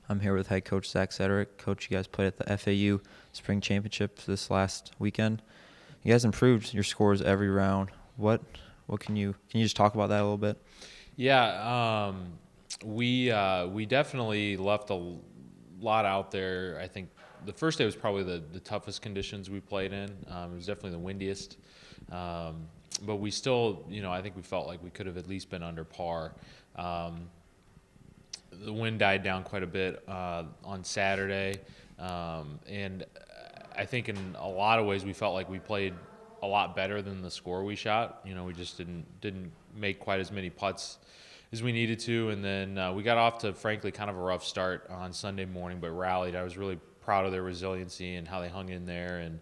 I'm here with head coach Zach Sederick. Coach, you guys played at the FAU Spring Championship this last weekend. You guys improved your scores every round. What can you just talk about that a little bit? Yeah, we definitely left a lot out there. I think the first day was probably the toughest conditions we played in. It was definitely the windiest, but we still, I think we felt like we could have at least been under par. The wind died down quite a bit on Saturday, and I think in a lot of ways we felt like we played a lot better than the score we shot. We just didn't make quite as many putts as we needed to, and then we got off to frankly kind of a rough start on Sunday morning, but rallied. I was really proud of their resiliency and how they hung in there, and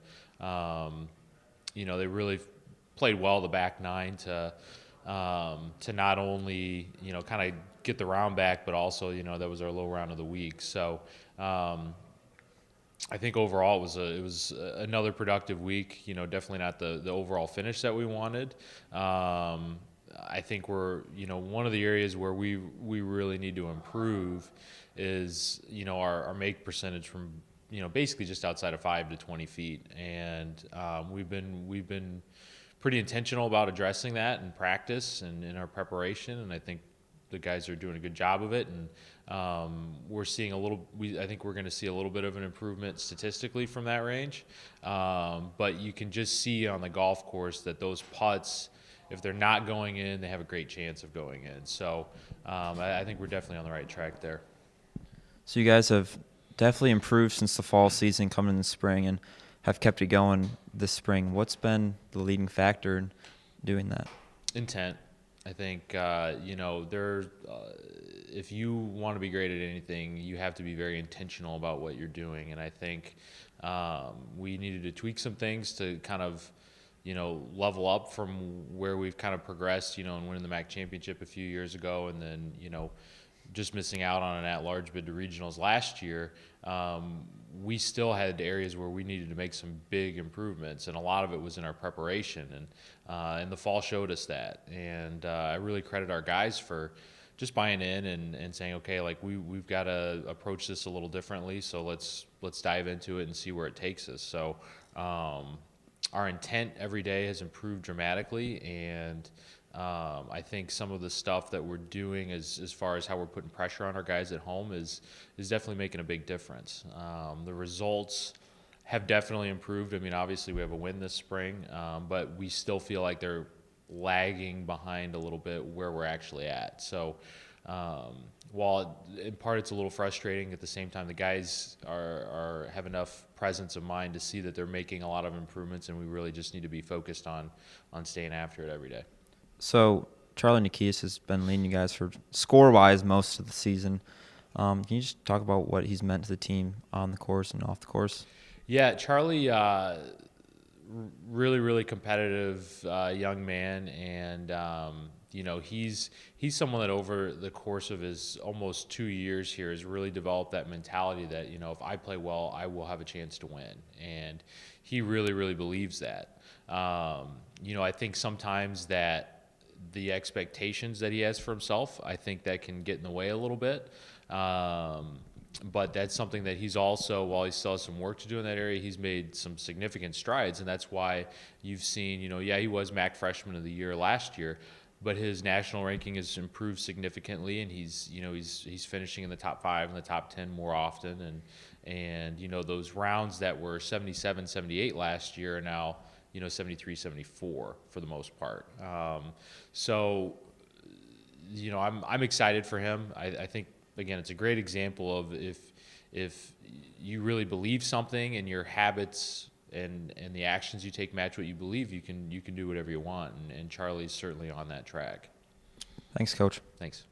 they really played well the back nine to not only kind of get the round back, but also that was our low round of the week. So I think overall it was another productive week. Definitely not the overall finish that we wanted. I think we're one of the areas where we really need to improve is our make percentage from basically just outside of 5 to 20 feet, and we've been pretty intentional about addressing that in practice and in our preparation, and I think the guys are doing a good job of it, and we're seeing I think we're going to see a little bit of an improvement statistically from that range, but you can just see on the golf course that those putts, if they're not going in, they have a great chance of going in. So I think we're definitely on the right track there. So you guys have definitely improved since the fall season coming in the spring and have kept it going this spring. What's been the leading factor in doing that? Intent. I think, if you want to be great at anything, you have to be very intentional about what you're doing. And I think we needed to tweak some things to kind of, level up from where we've kind of progressed, and winning the MAC championship a few years ago, and then, just missing out on an at-large bid to regionals last year. We still had areas where we needed to make some big improvements, and a lot of it was in our preparation, and the fall showed us that. And I really credit our guys for just buying in and saying, okay, like we've got to approach this a little differently, so let's dive into it and see where it takes us. So our intent every day has improved dramatically, and I think some of the stuff that we're doing as far as how we're putting pressure on our guys at home is definitely making a big difference. The results have definitely improved. I mean, obviously we have a win this spring, but we still feel like they're lagging behind a little bit where we're actually at. So while in part it's a little frustrating, at the same time the guys have enough presence of mind to see that they're making a lot of improvements, and we really just need to be focused on staying after it every day. So Charlie Nikias has been leading you guys for score-wise most of the season. Can you just talk about what he's meant to the team on the course and off the course? Yeah, Charlie, really, really competitive young man, and he's someone that over the course of his almost 2 years here has really developed that mentality that if I play well, I will have a chance to win, and he really, really believes that. I think sometimes that the expectations that he has for himself, I think that can get in the way a little bit. But that's something that he's also, while he still has some work to do in that area, he's made some significant strides, and that's why you've seen, he was MAC Freshman of the Year last year, but his national ranking has improved significantly, and he's finishing in the top 5 and the top 10 more often, and those rounds that were 77, 78 last year are now 73, 74 for the most part. So I'm excited for him. I think, again, it's a great example of if you really believe something and your habits and the actions you take match what you believe, you can do whatever you want, and Charlie's certainly on that track. Thanks, Coach. Thanks.